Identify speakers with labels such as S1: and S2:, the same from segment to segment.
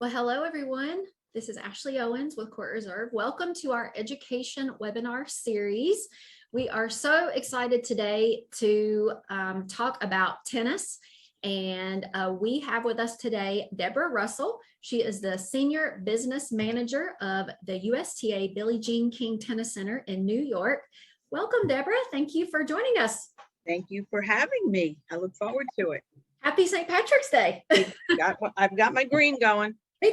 S1: Well, hello, everyone. This is Ashley Owens with Court Reserve. Welcome to our education webinar series. We are so excited today to talk about tennis. And we have with us today Debra Russell. She is the Senior Business Manager of the USTA Billie Jean King Tennis Center in New York. Welcome, Debra. Thank you for joining us.
S2: Thank you for having me. I look forward to it.
S1: Happy St. Patrick's Day.
S2: I've got my green going.
S1: Me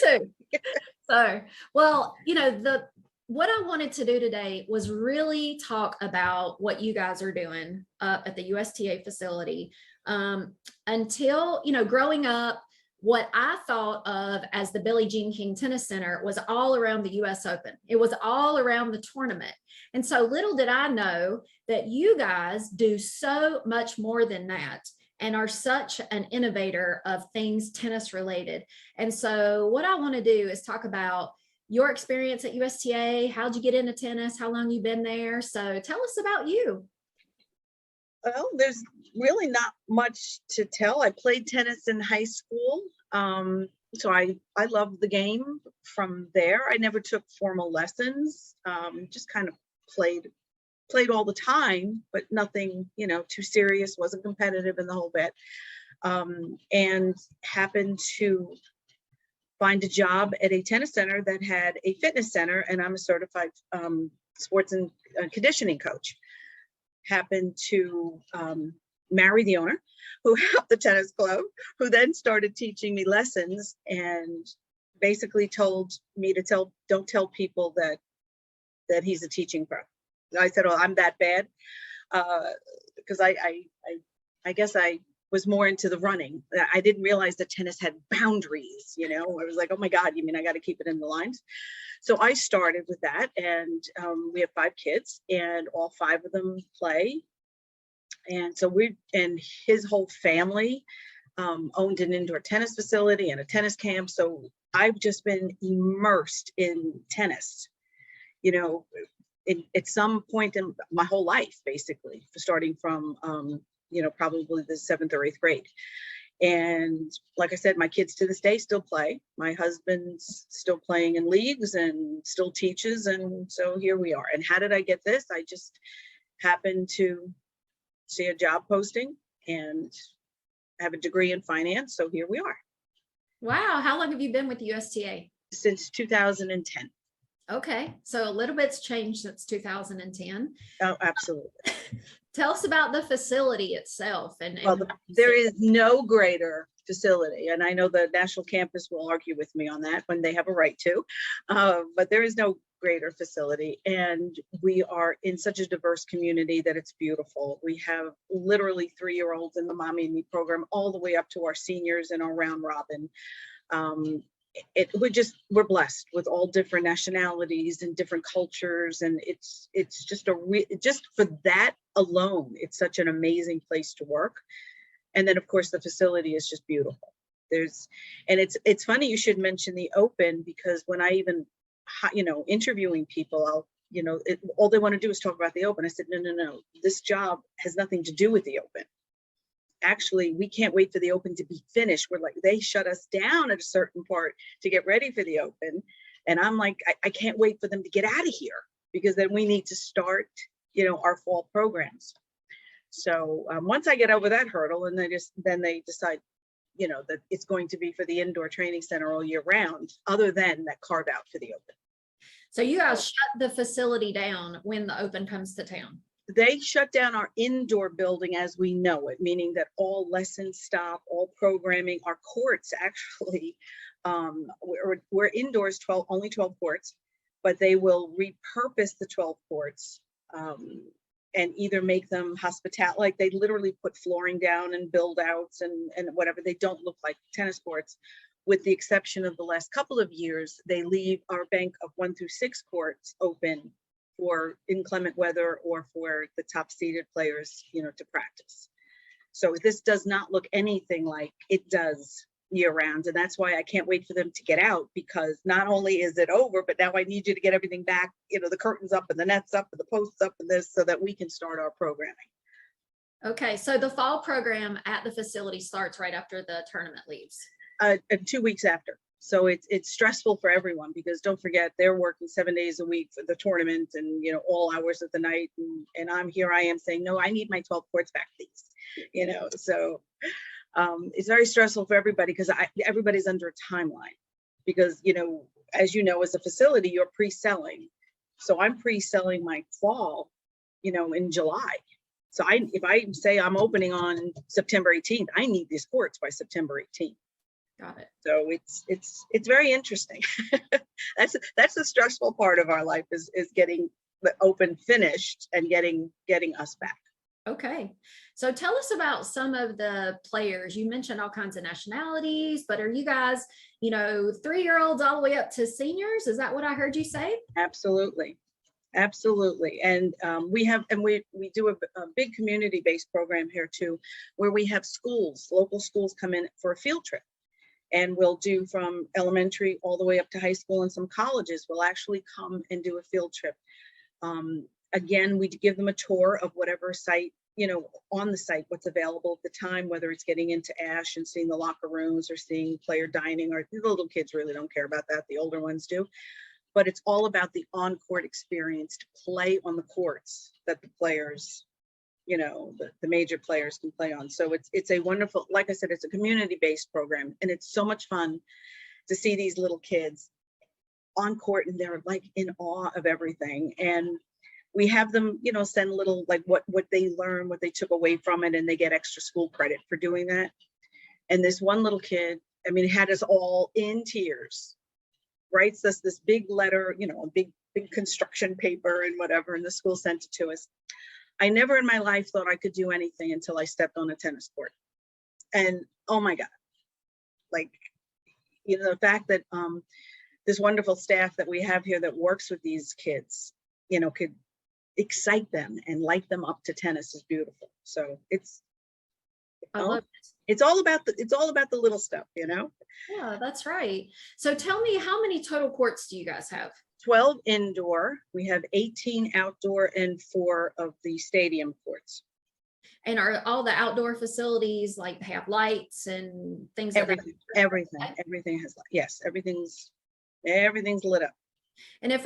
S1: too. So, well, what I wanted to do today was really talk about what you guys are doing at the USTA facility. Until, growing up, what I thought of as the Billie Jean King Tennis Center was all around the US Open. It was all around the tournament. And so little did I know that you guys do so much more than that and are such an innovator of things tennis related. And so what I want to do is talk about your experience at USTA. How'd you get into tennis? How long you been there? So tell us about you.
S2: Well, there's really not much to tell. I played tennis in high school. So I loved the game from there. I never took formal lessons, just kind of played all the time, but nothing, too serious, wasn't competitive in the whole bit. And happened to find a job at a tennis center that had a fitness center, and I'm a certified sports and conditioning coach. Happened to marry the owner who had the tennis club, who then started teaching me lessons and basically told me to don't tell people that he's a teaching pro. I said, "Oh, I'm that bad," because I guess I was more into the running. I didn't realize that tennis had boundaries. I was like, "Oh my God, you mean I got to keep it in the lines?" So I started with that, and we have 5 kids, and all 5 of them play. And so and his whole family owned an indoor tennis facility and a tennis camp. So I've just been immersed in tennis, at some point in my whole life, basically, starting from, probably the 7th or 8th grade. And like I said, my kids to this day still play. My husband's still playing in leagues and still teaches. And so here we are. And how did I get this? I just happened to see a job posting and have a degree in finance. So here we are.
S1: Wow. How long have you been with the USTA?
S2: Since 2010.
S1: Okay. So a little bit's changed since 2010.
S2: Oh, absolutely.
S1: Tell us about the facility itself.
S2: Well, there is no greater facility. And I know the national campus will argue with me on that when they have a right to, but there is no greater facility. And we are in such a diverse community that it's beautiful. We have literally 3-year-olds in the Mommy and Me program, all the way up to our seniors and our round robin. We're blessed with all different nationalities and different cultures, and it's just just for that alone, it's such an amazing place to work. And then of course the facility is just beautiful. It's funny you should mention the Open, because when I even interviewing people, all they want to do is talk about the Open. I said, no, this job has nothing to do with the Open. Actually, we can't wait for the Open to be finished. We're like, they shut us down at a certain part to get ready for the Open. And I'm like, I can't wait for them to get out of here, because then we need to start, our fall programs. So once I get over that hurdle, and then they decide, that it's going to be for the indoor training center all year round, other than that carve out for the Open.
S1: So you guys shut the facility down when the Open comes to town?
S2: They shut down our indoor building as we know it, meaning that all lessons stop, all programming, our courts actually, we're indoors, only 12 courts, but they will repurpose the 12 courts and either make them hospitality, like they literally put flooring down and build outs and whatever. They don't look like tennis courts, with the exception of the last couple of years. They leave our bank of 1 through 6 courts open for inclement weather or for the top seeded players, to practice. So this does not look anything like it does year round. And that's why I can't wait for them to get out, because not only is it over, but now I need you to get everything back, the curtains up and the nets up and the posts up and this, so that we can start our programming.
S1: Okay. So the fall program at the facility starts right after the tournament leaves.
S2: 2 weeks after. So it's stressful for everyone, because don't forget, they're working 7 days a week for the tournament, and all hours of the night, and I am saying, no, I need my 12 courts back, please. So it's very stressful for everybody, because everybody's under a timeline, because as as a facility, you're pre-selling. So I'm pre-selling my fall in July. So if I say I'm opening on September 18th, I need these courts by September 18th.
S1: Got it.
S2: So it's very interesting. That's the stressful part of our life, is getting the open finished and getting us back.
S1: Okay. So tell us about some of the players. You mentioned all kinds of nationalities, but are you guys, 3-year-olds all the way up to seniors? Is that what I heard you say?
S2: Absolutely. Absolutely. And we do a big community-based program here too, where we have local schools come in for a field trip. And we'll do from elementary all the way up to high school, and some colleges will actually come and do a field trip. Again, we give them a tour of whatever site, on the site, what's available at the time, whether it's getting into Ashe and seeing the locker rooms or seeing player dining, or the little kids really don't care about that. The older ones do. But it's all about the on-court experience, to play on the courts that the players, the major players can play on. So it's a wonderful, like I said, it's a community-based program, and it's so much fun to see these little kids on court, and they're like in awe of everything. And we have them, send little, like what they learn, what they took away from it, and they get extra school credit for doing that. And this one little kid, had us all in tears, writes us this big letter, a big construction paper and whatever, and the school sent it to us. I never in my life thought I could do anything until I stepped on a tennis court. And oh my God, the fact that this wonderful staff that we have here that works with these kids, could excite them and light them up to tennis is beautiful. So it's all about the little stuff,
S1: Yeah, that's right. So tell me, how many total courts do you guys have?
S2: 12 indoor. We have 18 outdoor and 4 of the stadium courts.
S1: And are all the outdoor facilities have lights and things like that?
S2: Everything has, yes, everything's lit up.
S1: And if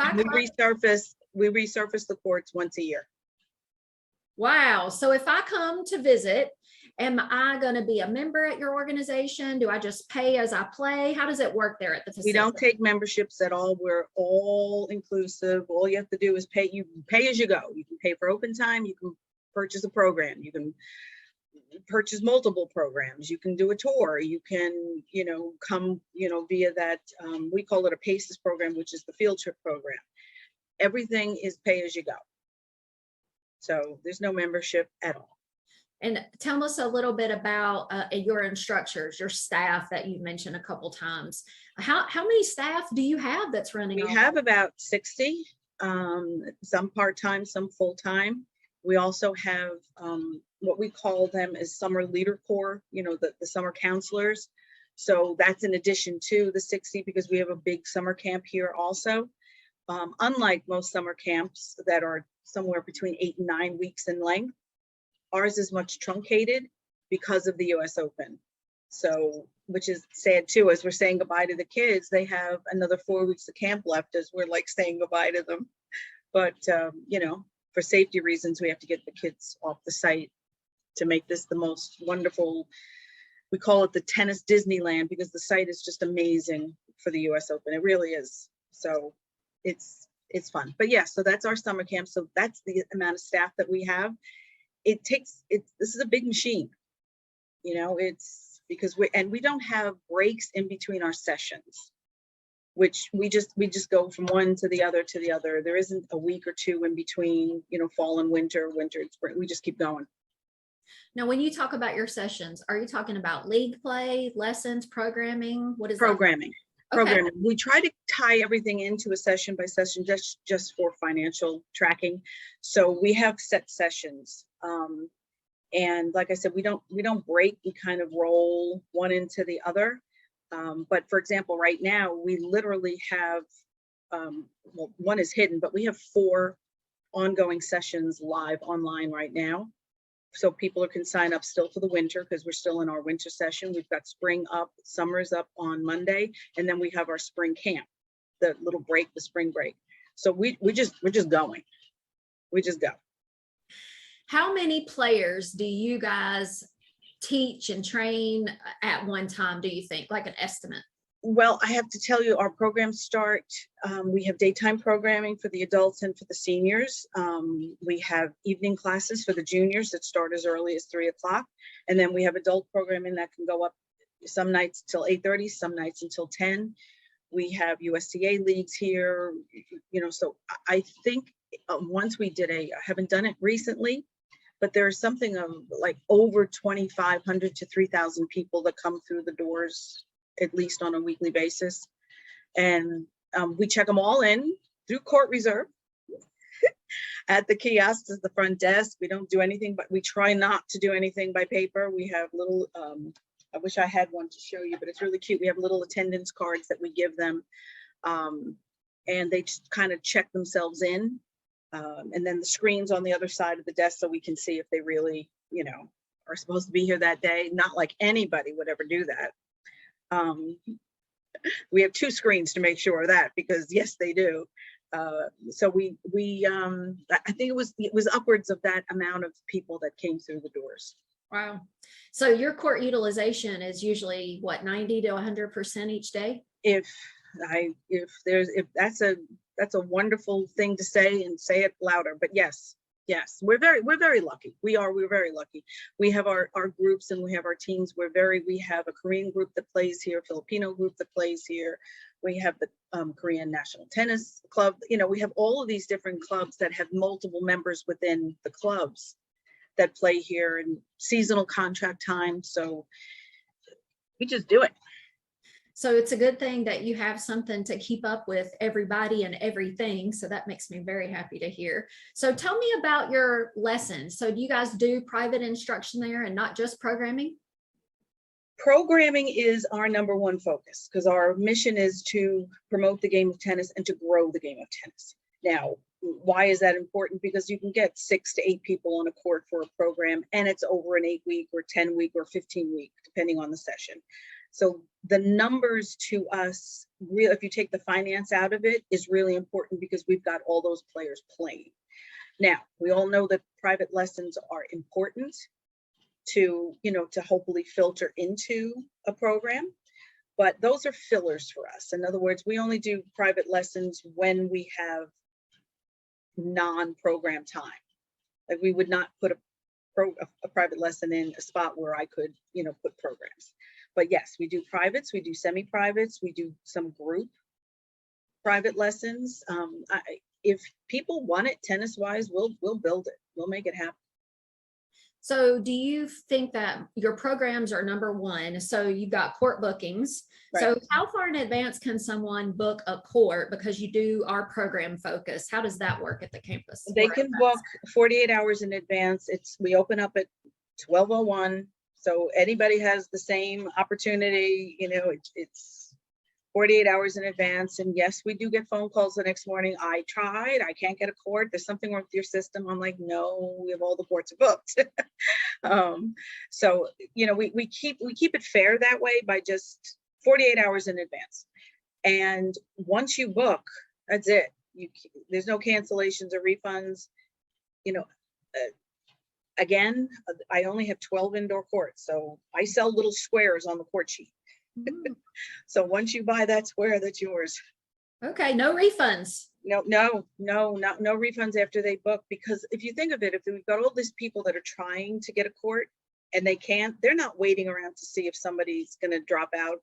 S2: we resurface the courts once a year.
S1: Wow. So if I come to visit, am I going to be a member at your organization? Do I just pay as I play? How does it work there at the facility?
S2: We don't take memberships at all. We're all inclusive. All you have to do is pay. You pay as you go. You can pay for open time. You can purchase a program. You can purchase multiple programs. You can do a tour. You can, come, via that, we call it a PACES program, which is the field trip program. Everything is pay as you go. So there's no membership at all.
S1: And tell us a little bit about your instructors, your staff that you've mentioned a couple times. How many staff do you have that's running?
S2: We have about 60, some part-time, some full-time. We also have what we call them as summer leader corps, the summer counselors. So that's in addition to the 60, because we have a big summer camp here also. Unlike most summer camps that are somewhere between 8 and 9 weeks in length, ours is much truncated because of the US Open. So, which is sad too, as we're saying goodbye to the kids, they have another 4 weeks of camp left as we're saying goodbye to them. But, for safety reasons, we have to get the kids off the site to make this the most wonderful, we call it the tennis Disneyland, because the site is just amazing for the US Open. It really is. So it's fun. But yeah, so that's our summer camp. So that's the amount of staff that we have. This is a big machine, it's because we don't have breaks in between our sessions, which we just go from one to the other to the other. There isn't a week or two in between, fall and winter and spring. We just keep going.
S1: Now, when you talk about your sessions, are you talking about league play, lessons, programming? What is
S2: programming?
S1: Okay.
S2: Programming. We try to tie everything into a session by session, just for financial tracking. So we have set sessions. And like I said, we don't break, we kind of roll one into the other. But for example, right now we literally have, well, one is hidden, but we have 4 ongoing sessions live online right now so people can sign up still for the winter because we're still in our winter session. We've got spring up, summer's up on Monday, and then we have our spring camp, the little break, the spring break. So we're just going. We just go.
S1: How many players do you guys teach and train at one time, do you think, like an estimate?
S2: Well, I have to tell you, our programs start, we have daytime programming for the adults and for the seniors. We have evening classes for the juniors that start as early as 3 o'clock. And then we have adult programming that can go up some nights till 8:30, some nights until 10. We have USTA leagues here, you know, so I think once we did I haven't done it recently, but there's something of like over 2,500 to 3,000 people that come through the doors, at least on a weekly basis. And we check them all in through court reserve at the kiosks at the front desk. We don't do anything, but we try not to do anything by paper. We have little, I wish I had one to show you, but it's really cute. We have little attendance cards that we give them, and they just kind of check themselves in. And then the screens on the other side of the desk so we can see if they really, you know, are supposed to be here that day. Not like anybody would ever do that. We have 2 screens to make sure of that, because yes, they do. So we I think it was upwards of that amount of people that came through the doors.
S1: Wow. So your court utilization is usually what, 90 to 100% each day?
S2: If that's a wonderful thing to say, and say it louder, but yes, we're very lucky. We're very lucky. We have our groups and we have our teams. We have a Korean group that plays here, Filipino group that plays here. We have the Korean National Tennis Club. You know, we have all of these different clubs that have multiple members within the clubs that play here in seasonal contract time. So we just do it.
S1: So it's a good thing that you have something to keep up with everybody and everything. So that makes me very happy to hear. So tell me about your lessons. So do you guys do private instruction there and not just programming?
S2: Programming is our #1 focus, because our mission is to promote the game of tennis and to grow the game of tennis. Now, why is that important? Because you can get 6 to 8 people on a court for a program, and it's over an 8-week or 10-week or 15-week, depending on the session. So the numbers to us, if you take the finance out of it, is really important, because we've got all those players playing. Now, we all know that private lessons are important to, you know, to hopefully filter into a program, but those are fillers for us. In other words, we only do private lessons when we have non-program time. Like, we would not put a private lesson in a spot where I could, you know, put programs. But yes, we do privates, we do semi-privates, we do some group private lessons. If people want it tennis-wise, we'll build it. We'll make it happen.
S1: So do you think that your programs are #1? So you've got court bookings.
S2: Right.
S1: So how far in advance can someone book a court? Because you do our program focus. How does that work at the campus?
S2: They can book 48 hours in advance. We open up at 12:01. So anybody has the same opportunity, you know, it's 48 hours in advance. And yes, we do get phone calls the next morning. I tried, I can't get a court. There's something wrong with your system. I'm like, no, we have all the courts booked. So, you know, we keep it fair that way by just 48 hours in advance. And once you book, that's it. There's no cancellations or refunds. You know, again, I only have 12 indoor courts. So I sell little squares on the court sheet. So once you buy that square, that's yours.
S1: Okay, no refunds.
S2: No refunds after they book, because if you think of it, if we've got all these people that are trying to get a court and they can't, they're not waiting around to see if somebody's going to drop out.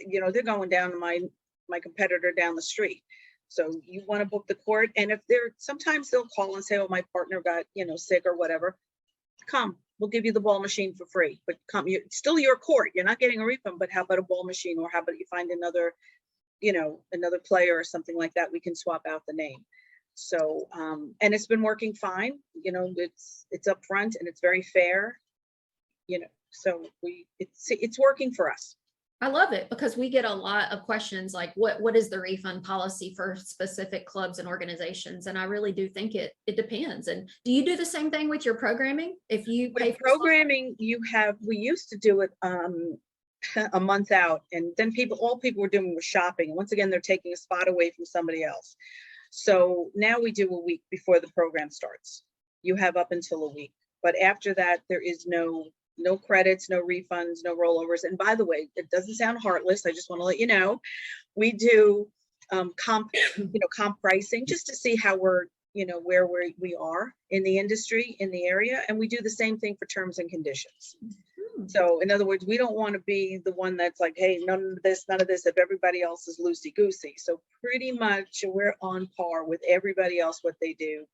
S2: You know, they're going down to my competitor down the street. So you want to book the court, and if sometimes they'll call and say, oh, my partner got, you know, sick or whatever. Come, we'll give you the ball machine for free, but come, it's still your court. You're not getting a refund, but how about a ball machine? Or how about you find another, you know, another player or something like that? We can swap out the name. So, and it's been working fine. You know, it's upfront and it's very fair, you know, so it's working for us.
S1: I love it because we get a lot of questions like what is the refund policy for specific clubs and organizations? And I really do think it depends. And do you do the same thing with your programming? If you pay
S2: With
S1: for
S2: programming, we used to do it a month out, and then all people were doing was shopping. And once again, they're taking a spot away from somebody else. So now we do a week before the program starts. You have up until a week, but after that, there is no credits, no refunds, no rollovers. And by the way, it doesn't sound heartless. I just want to let you know, we do comp pricing just to see how we're, where we are in the industry, in the area. And we do the same thing for terms and conditions. So in other words, we don't want to be the one that's like, hey, none of this, if everybody else is loosey-goosey. So pretty much we're on par with everybody else, what they do.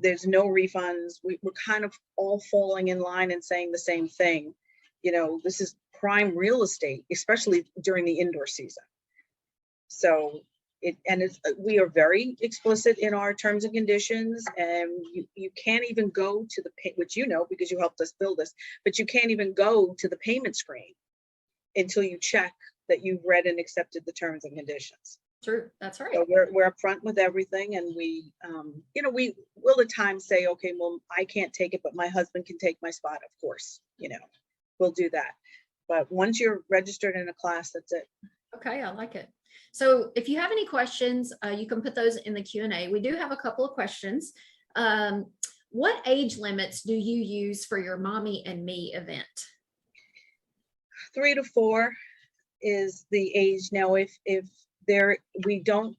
S2: There's no refunds. We're kind of all falling in line and saying the same thing. This is prime real estate, especially during the indoor season. So we are very explicit in our terms and conditions, and you can't even go to which because you helped us build this, but you can't even go to the payment screen until you check that you've read and accepted the terms and conditions.
S1: True, that's right.
S2: So we're upfront with everything, and we will at times say, okay, well, I can't take it, but my husband can take my spot. Of course, we'll do that. But once you're registered in a class, that's it.
S1: Okay, I like it. So if you have any questions, you can put those in the Q&A. We do have a couple of questions. What age limits do you use for your Mommy and Me event?
S2: 3 to 4 is the age. Now, if the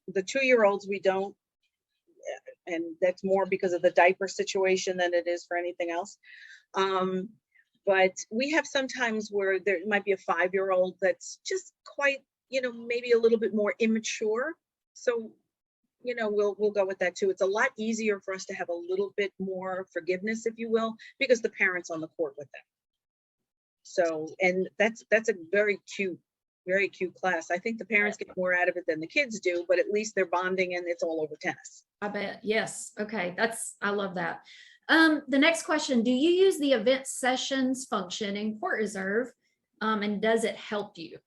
S2: 2-year-olds, we don't, and that's more because of the diaper situation than it is for anything else. But we have sometimes where there might be a 5-year-old that's just quite, maybe a little bit more immature. So, we'll go with that too. It's a lot easier for us to have a little bit more forgiveness, if you will, because the parent's on the court with them. So, and that's a very cute class. I think the parents get more out of it than the kids do, but at least they're bonding and it's all over tennis.
S1: I bet. Yes. Okay. I love that. The next question, do you use the event sessions function in Court Reserve? And does it help you?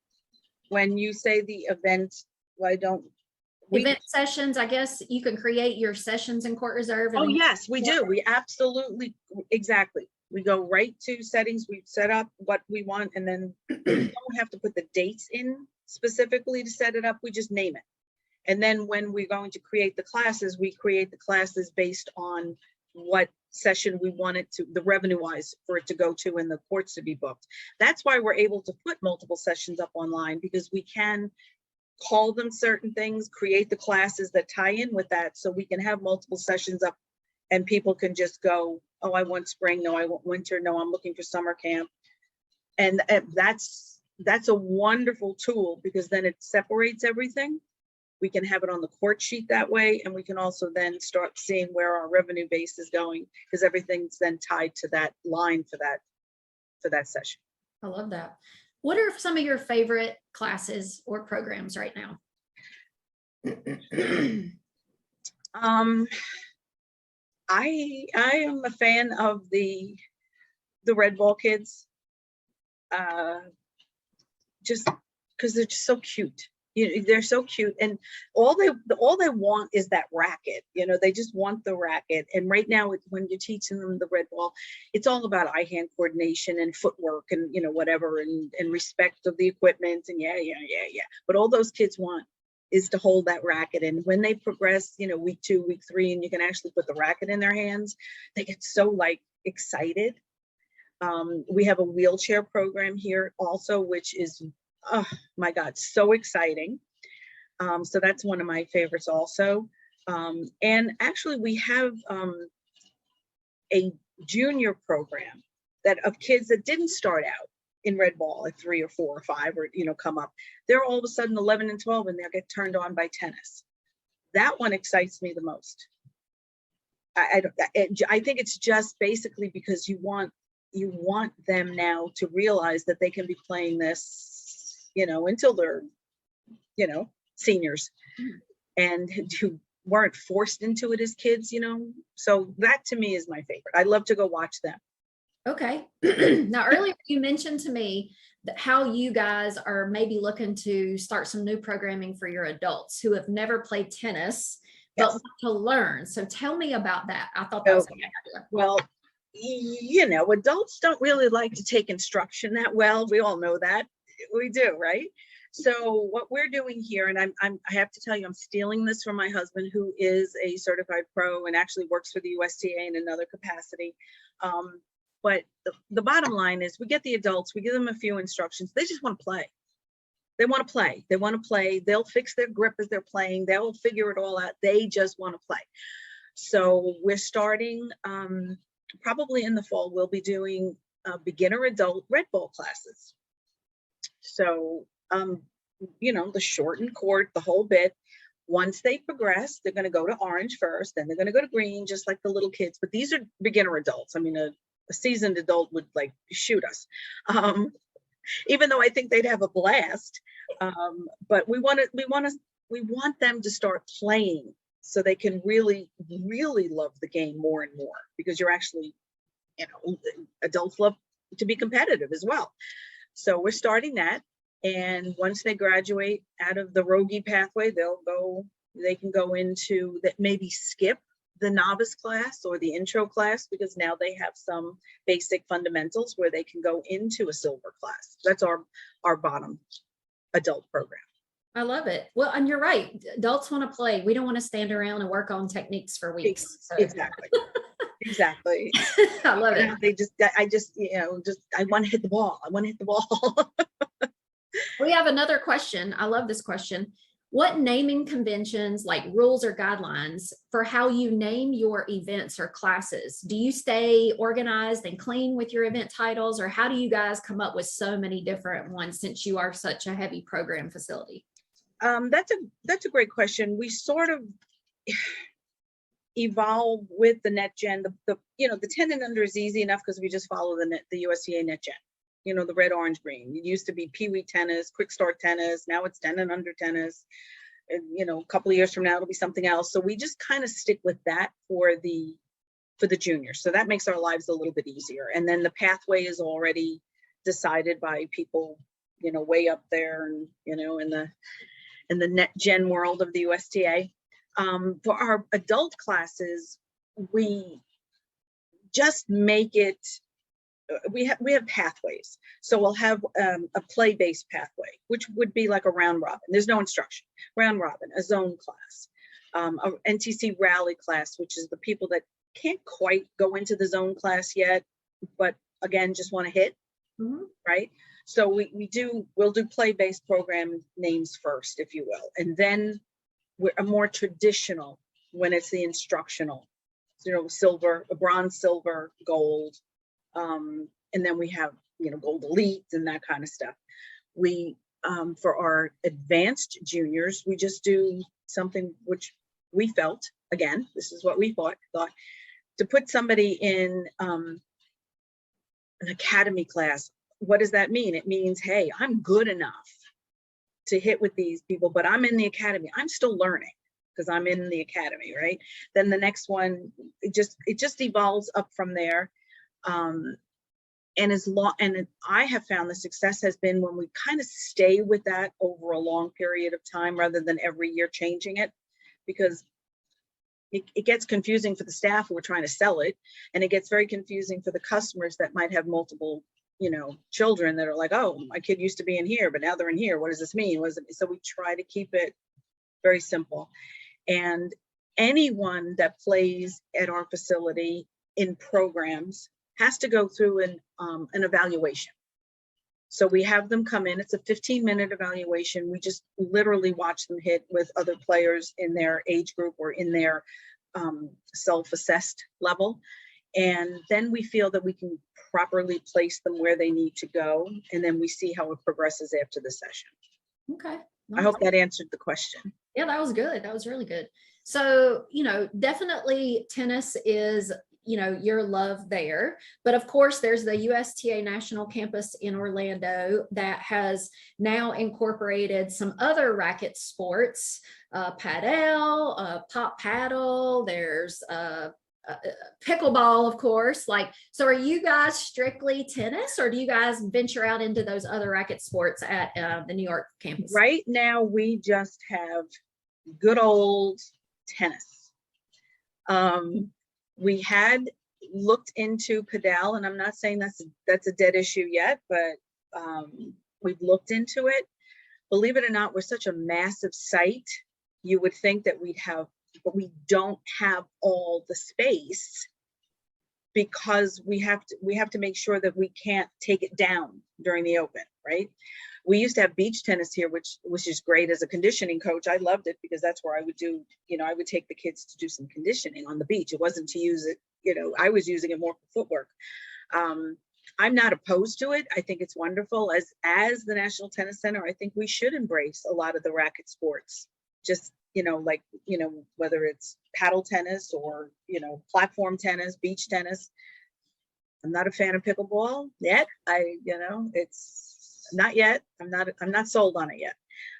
S2: When you say the event,
S1: event sessions, I guess you can create your sessions in Court Reserve.
S2: Oh, yes, we do. We absolutely, exactly. We go right to settings. We set up what we want, and then we don't have to put the dates in specifically to set it up. We just name it. And then when we're going to create the classes, we create the classes based on what session we want it to, the revenue wise, for it to go to and the courts to be booked. That's why we're able to put multiple sessions up online, because we can call them certain things, create the classes that tie in with that, so we can have multiple sessions up and people can just go, oh, I want spring, no, I want winter, no, I'm looking for summer camp. And that's a wonderful tool, because then it separates everything. We can have it on the court sheet that way, and we can also then start seeing where our revenue base is going, because everything's then tied to that line for that session.
S1: I love that. What are some of your favorite classes or programs right now?
S2: I am a fan of the red ball kids, just because they're just so cute. They're so cute, and all they want is that racket. They just want the racket. And right now, when you're teaching them the red ball, it's all about eye-hand coordination and footwork and whatever, and respect of the equipment, and yeah. But all those kids want is to hold that racket. And when they progress, week 2, week 3, and you can actually put the racket in their hands, they get so excited. We have a wheelchair program here also, which is, oh my God, so exciting. So that's one of my favorites also. And actually we have a junior program of kids that didn't start out in red ball at 3 or 4 or 5 or come up. They're all of a sudden 11 and 12 and they'll get turned on by tennis. That one excites me the most. I think it's just basically because you want them now to realize that they can be playing this, until they're, seniors, and who weren't forced into it as kids, So that to me is my favorite. I love to go watch them.
S1: Okay. Now, earlier you mentioned to me that how you guys are maybe looking to start some new programming for your adults who have never played tennis, but
S2: Yes.
S1: want to learn. So tell me about that. I thought that
S2: So,
S1: was a good idea.
S2: well, you know, adults don't really like to take instruction that well. We all know that. We do, right? So what we're doing here, and I have to tell you, I'm stealing this from my husband, who is a certified pro and actually works for the USTA in another capacity. But the bottom line is we get the adults, we give them a few instructions. They just want to play. They want to play. They want to play. They'll fix their grip as they're playing. They'll figure it all out. They just want to play. So we're starting probably in the fall. We'll be doing beginner adult red ball classes. So you know, the shortened court, the whole bit. Once they progress, they're going to go to orange first, then they're going to go to green, just like the little kids. But these are beginner adults. I mean, a seasoned adult would like shoot us, even though I think they'd have a blast. But we want them to start playing so they can really, really love the game more and more, because you're actually, you know, adults love to be competitive as well. So we're starting that. And once they graduate out of the Rogie pathway, they can go into that, maybe skip the novice class or the intro class, because now they have some basic fundamentals where they can go into a silver class. That's our bottom adult program.
S1: I love it. Well, and you're right. Adults want to play. We don't want to stand around and work on techniques for weeks. So.
S2: Exactly. Exactly.
S1: I love it.
S2: I want to hit the ball. I want to hit the ball.
S1: We have another question. I love this question. What naming conventions, like rules or guidelines for how you name your events or classes? Do you stay organized and clean with your event titles, or how do you guys come up with so many different ones since you are such a heavy program facility?
S2: That's a great question. We sort of evolve with the NetGen. The 10 and under is easy enough because we just follow the USTA NetGen. You know, the red, orange, green. It used to be Pee Wee tennis, quick start tennis. Now it's 10 and under tennis. And, you know, a couple of years from now, it'll be something else. So we just kind of stick with that for the juniors. So that makes our lives a little bit easier. And then the pathway is already decided by people, you know, way up there and, you know, in the NetGen world of the USTA. For our adult classes, we just make it, we have pathways. So we'll have a play-based pathway, which would be like a round robin. There's no instruction. Round robin, a zone class, a NTC rally class, which is the people that can't quite go into the zone class yet, but again, just want to hit, right? So we'll do play-based program names first, if you will. And then we're a more traditional when it's the instructional, you know, silver, a bronze, silver, gold. And then we have, you know, gold elite and that kind of stuff. We, for our advanced juniors, we just do something which we felt, again, this is what we thought, to put somebody in an academy class. What does that mean? It means, hey, I'm good enough to hit with these people, but I'm in the academy. I'm still learning because I'm in the academy, right? Then the next one, it just evolves up from there. And I have found the success has been when we kind of stay with that over a long period of time rather than every year changing it, because it gets confusing for the staff who are trying to sell it, and it gets very confusing for the customers that might have multiple, you know, children that are like, oh, my kid used to be in here, but now they're in here. What does this mean? So we try to keep it very simple. And anyone that plays at our facility in programs has to go through an evaluation. So we have them come in. It's a 15-minute evaluation. We just literally watch them hit with other players in their age group or in their self-assessed level. And then we feel that we can properly place them where they need to go. And then we see how it progresses after the session.
S1: Okay.
S2: I hope that answered the question.
S1: Yeah, that was good. That was really good. So, you know, definitely tennis is, you know, your love there. But of course, there's the USTA National Campus in Orlando that has now incorporated some other racket sports, padel, pop paddle. There's pickleball, of course. Like, so are you guys strictly tennis, or do you guys venture out into those other racket sports at the New York campus?
S2: Right now, we just have good old tennis. We had looked into padel, and I'm not saying that's a dead issue yet, but we've looked into it. Believe it or not, we're such a massive site. You would think that we'd have, but we don't have all the space, because we have to make sure that we can't take it down during the open, right? We used to have beach tennis here, which is great as a conditioning coach. I loved it, because that's where I would do, I would take the kids to do some conditioning on the beach. It wasn't to use it, I was using it more for footwork. I'm not opposed to it. I think it's wonderful. As the National Tennis Center, I think we should embrace a lot of the racket sports. Just, whether it's paddle tennis or, platform tennis, beach tennis. I'm not a fan of pickleball yet. It's not yet. I'm not sold on it yet.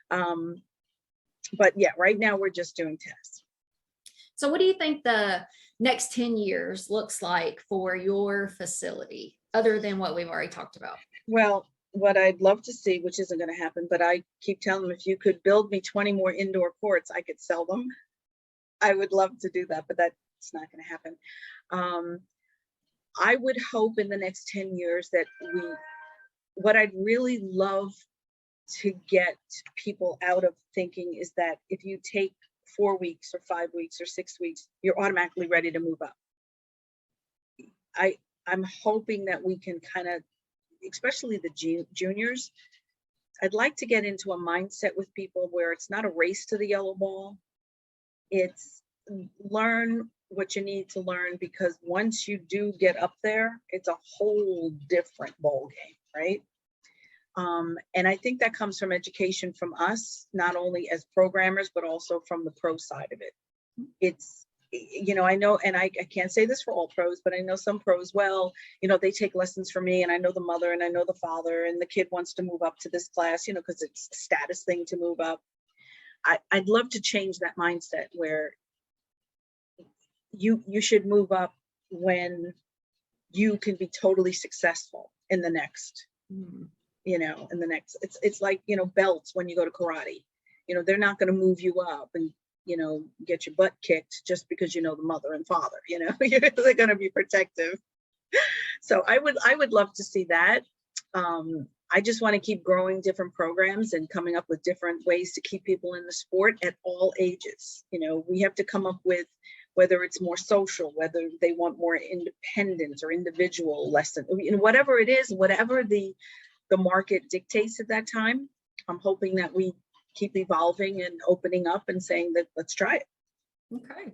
S2: But yeah, right now we're just doing tennis.
S1: So what do you think the next 10 years looks like for your facility, other than what we've already talked about?
S2: Well, what I'd love to see, which isn't going to happen, but I keep telling them, if you could build me 20 more indoor courts, I could sell them. I would love to do that, but that's not going to happen. I would hope in the next 10 years that what I'd really love to get people out of thinking is that if you take 4 weeks or 5 weeks or 6 weeks, you're automatically ready to move up. I'm hoping that we can kind of, especially the juniors, I'd like to get into a mindset with people where it's not a race to the yellow ball. It's learn what you need to learn, because once you do get up there, it's a whole different ball game, right? And I think that comes from education from us, not only as programmers, but also from the pro side of it. It's, I know, and I can't say this for all pros, but I know some pros, they take lessons from me, and I know the mother and I know the father, and the kid wants to move up to this class, because it's a status thing to move up. I'd love to change that mindset where you should move up when you can be totally successful in the next, it's like, belts when you go to karate, they're not going to move you up and, get your butt kicked just because the mother and father, they're going to be protective. So I would love to see that. I just want to keep growing different programs and coming up with different ways to keep people in the sport at all ages. We have to come up with, whether it's more social, whether they want more independent or individual lesson, whatever it is, whatever the market dictates at that time. I'm hoping that we keep evolving and opening up and saying that let's try it.
S1: Okay.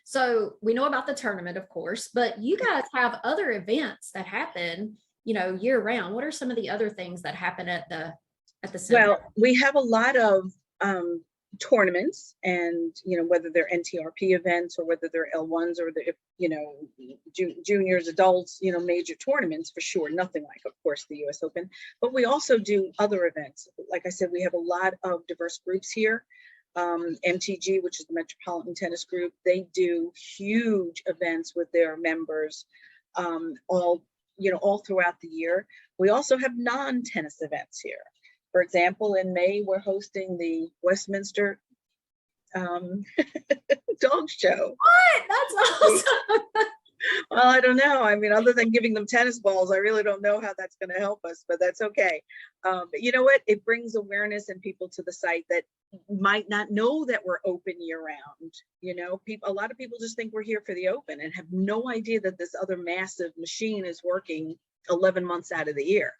S1: So we know about the tournament, of course, but you guys have other events that happen, year round. What are some of the other things that happen at the center?
S2: Well, we have a lot of tournaments, and whether they're NTRP events or whether they're L1s or the juniors, adults, major tournaments, for sure. Nothing like, of course, the US Open, but we also do other events. Like I said, we have a lot of diverse groups here. MTG, which is the Metropolitan Tennis Group, they do huge events with their members all throughout the year. We also have non-tennis events here. For example, in May, we're hosting the Westminster dog show.
S1: What? That's awesome.
S2: Well, I don't know. I mean, other than giving them tennis balls, I really don't know how that's going to help us, but that's okay. But you know what? It brings awareness and people to the site that might not know that we're open year round. A lot of people just think we're here for the Open and have no idea that this other massive machine is working 11 months out of the year.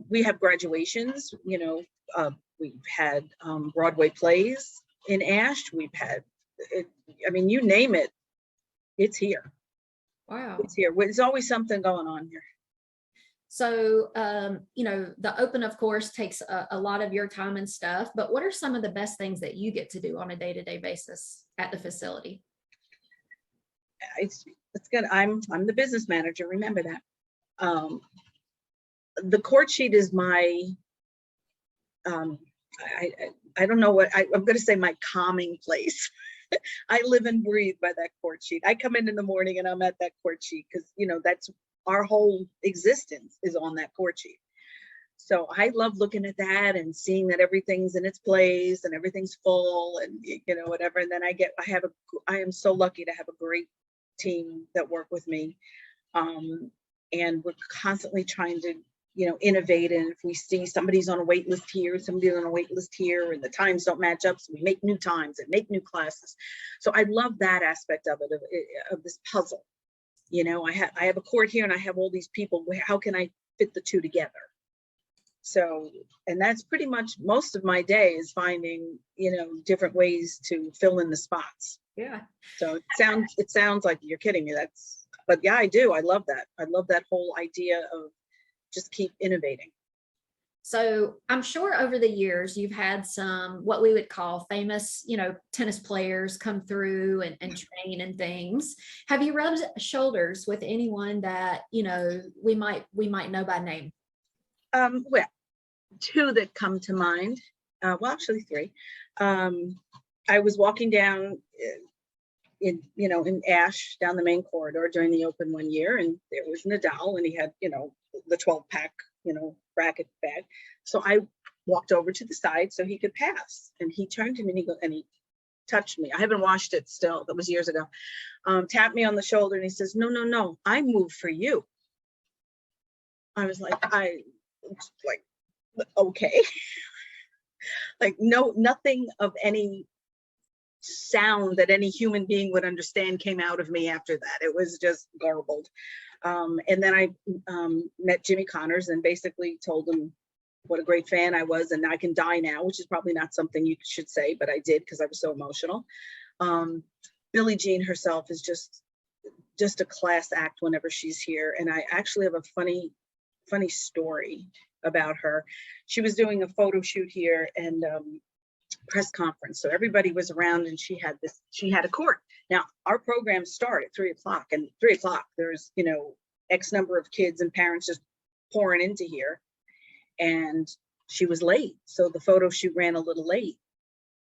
S2: We have graduations, we've had Broadway plays in Ashe. We've had, you name it, it's here.
S1: Wow.
S2: It's here. There's always something going on here.
S1: So, the Open, of course, takes a lot of your time and stuff, but what are some of the best things that you get to do on a day-to-day basis at the facility?
S2: It's good. I'm the business manager. Remember that. The court sheet is my, I don't know what, I'm going to say my calming place. I live and breathe by that court sheet. I come in the morning and I'm at that court sheet because, you know, that's our whole existence is on that court sheet. So I love looking at that and seeing that everything's in its place and everything's full and, you know, whatever. And then I am so lucky to have a great team that work with me. And we're constantly trying to, you know, innovate. And if we see somebody's on a wait list here, somebody's on a wait list here, and the times don't match up, so we make new times and make new classes. So I love that aspect of it, of this puzzle. You know, I have a court here and I have all these people. How can I fit the two together? So, and that's pretty much most of my day is finding, you know, different ways to fill in the spots.
S1: Yeah.
S2: So it sounds like you're kidding me. But yeah, I do. I love that. I love that whole idea of just keep innovating.
S1: So I'm sure over the years you've had some what we would call famous, you know, tennis players come through and train and things. Have you rubbed shoulders with anyone that, you know, we might know by name?
S2: Well, two that come to mind. Well, actually three. I was walking down in Ashe down the main corridor during the Open one year, and there was Nadal, and he had, you know, the 12-pack, you know, racket bag. So I walked over to the side so he could pass, and he turned to me and he touched me. I haven't washed it still. That was years ago. Tapped me on the shoulder and he says, no, I moved for you. I was like, okay. Like, no, nothing of any sound that any human being would understand came out of me after that. It was just garbled. And then I met Jimmy Connors and basically told him what a great fan I was, and I can die now, which is probably not something you should say, but I did because I was so emotional. Billie Jean herself is just a class act whenever she's here. And I actually have a funny story about her. She was doing a photo shoot here and press conference. So everybody was around and she had a court. Now our programs start at 3:00, and 3:00 there's, you know, X number of kids and parents just pouring into here. And she was late. So the photo shoot ran a little late.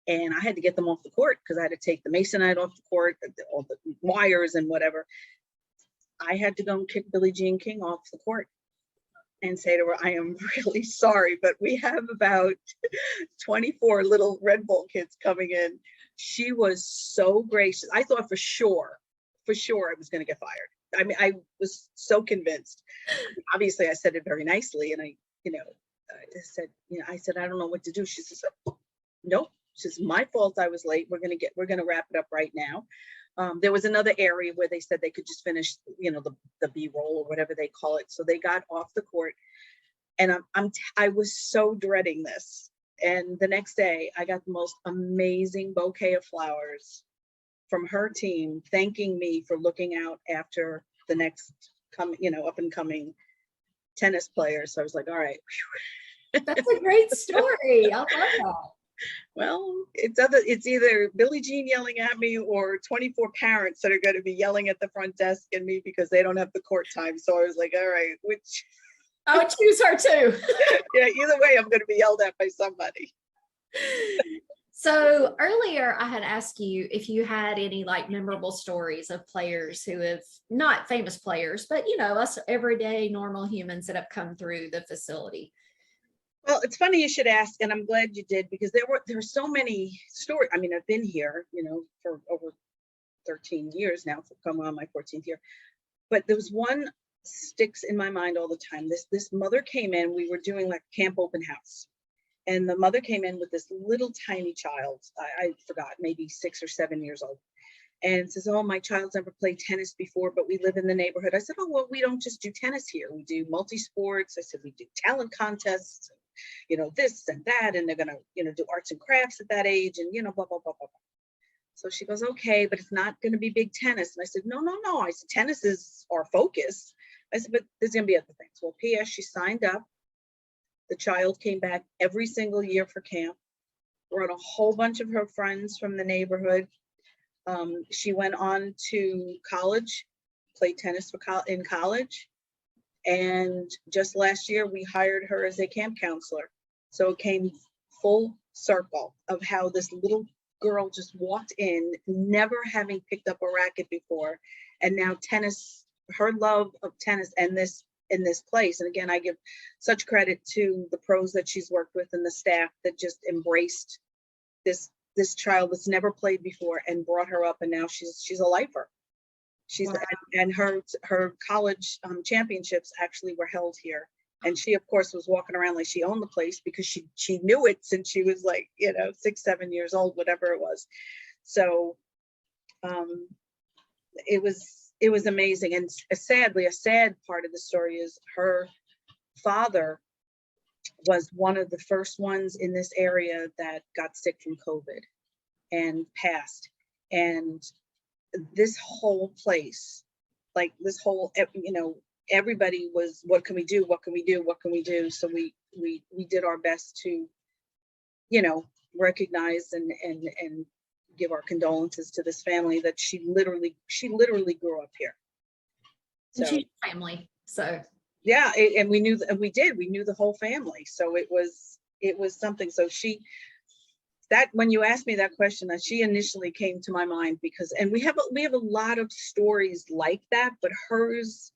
S2: And I had to get them off the court because I had to take the masonite off the court, all the wires and whatever. I had to go and kick Billie Jean King off the court and say to her, I am really sorry, but we have about 24 little Red Bull kids coming in. She was so gracious. I thought for sure I was going to get fired. I mean, I was so convinced. Obviously, I said it very nicely. And I said, I don't know what to do. She says, nope. She says, my fault. I was late. We're going to wrap it up right now. There was another area where they said they could just finish, you know, the B-roll or whatever they call it. So they got off the court, and I was so dreading this. And the next day, I got the most amazing bouquet of flowers from her team, thanking me for looking out after the next up and coming tennis players. So I was like, all right.
S1: That's a great story. I love that.
S2: Well, it's either Billie Jean yelling at me or 24 parents that are going to be yelling at the front desk and me because they don't have the court time. So I was like, all right, which
S1: I would choose her too.
S2: yeah, either way, I'm going to be yelled at by somebody.
S1: So earlier I had asked you if you had any like memorable stories of players who have, not famous players, but you know, us everyday normal humans that have come through the facility.
S2: Well, it's funny you should ask, and I'm glad you did, because there were so many stories. I mean, I've been here, you know, for over 13 years now, coming on my 14th year. But there was one sticks in my mind all the time. This mother came in. We were doing like camp open house, and the mother came in with this little tiny child. I forgot, maybe 6 or 7 years old, and says, "Oh, my child's never played tennis before, but we live in the neighborhood." I said, "Oh, well, we don't just do tennis here. We do multi-sports." I said, "We do talent contests, you know, this and that, and they're gonna, you know, do arts and crafts at that age, and you know, blah, blah, blah, blah, blah." So she goes, "Okay, but it's not gonna be big tennis." And I said, no. I said, "Tennis is our focus." I said, "But there's gonna be other things." Well, P.S. she signed up. The child came back every single year for camp, brought a whole bunch of her friends from the neighborhood. She went on to college, played tennis in college. And just last year, we hired her as a camp counselor. So it came full circle of how this little girl just walked in, never having picked up a racket before, and now tennis, her love of tennis and this in this place. And again, I give such credit to the pros that she's worked with and the staff that just embraced this child that's never played before and brought her up, and now she's a lifer. She's
S1: Wow.
S2: and her college championships actually were held here. And she, of course, was walking around like she owned the place because she knew it since she was like, 6, 7 years old, whatever it was. So it was amazing. And sadly, a sad part of the story is her father was one of the first ones in this area that got sick from COVID and passed. And this whole place, like this whole, everybody was, what can we do? What can we do? What can we do? So we did our best to, recognize and give our condolences to this family that she literally grew up here.
S1: And
S2: So
S1: she's family. So
S2: yeah, and we knew the whole family. So it was something. So that when you asked me that question, that she initially came to my mind because, and we have a lot of stories like that, but hers,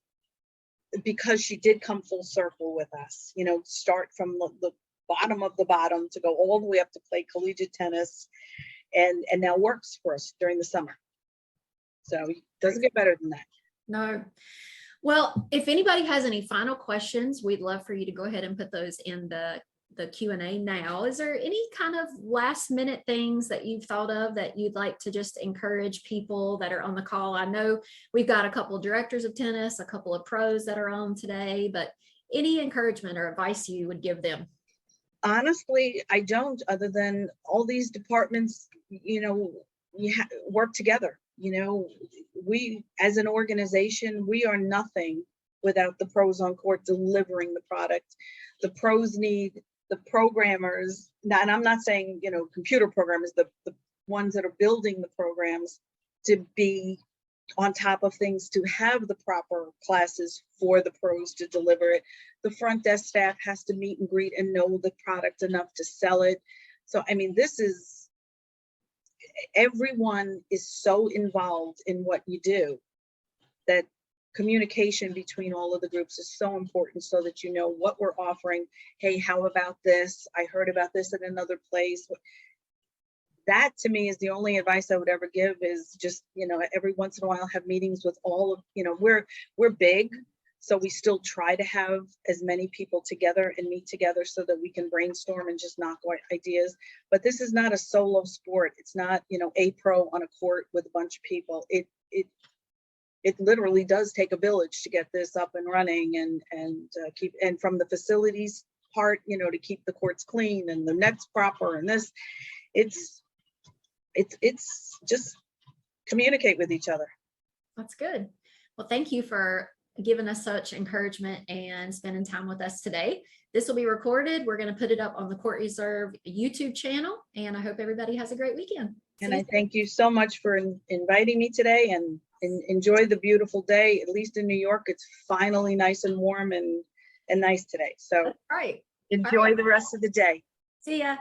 S2: because she did come full circle with us, start from the bottom of the bottom to go all the way up to play collegiate tennis, and now works for us during the summer. So it doesn't get better than that.
S1: no. Well, if anybody has any final questions, we'd love for you to go ahead and put those in the Q&A now. Is there any kind of last minute things that you've thought of that you'd like to just encourage people that are on the call? I know we've got a couple of directors of tennis, a couple of pros that are on today, but any encouragement or advice you would give them?
S2: Honestly, I don't, other than all these departments, work together. We as an organization, we are nothing without the pros on court delivering the product. The pros need the programmers, and I'm not saying, computer programmers, the ones that are building the programs, to be on top of things, to have the proper classes for the pros to deliver it. The front desk staff has to meet and greet and know the product enough to sell it. So, I mean, everyone is so involved in what you do that communication between all of the groups is so important, so that you know what we're offering. Hey, how about this? I heard about this at another place. That to me is the only advice I would ever give, is just, every once in a while have meetings with all of, we're big, so we still try to have as many people together and meet together so that we can brainstorm and just knock out ideas. But this is not a solo sport. It's not, a pro on a court with a bunch of people. It literally does take a village to get this up and running, and from the facilities part, to keep the courts clean and the nets proper, and this, it's just communicate with each other.
S1: That's good. Well, thank you for giving us such encouragement and spending time with us today. This will be recorded. We're going to put it up on the Court Reserve YouTube channel, and I hope everybody has a great weekend.
S2: And I thank you so much for inviting me today, and enjoy the beautiful day. At least in New York, it's finally nice and warm and nice today. So
S1: That's right.
S2: enjoy the rest of the day.
S1: See ya.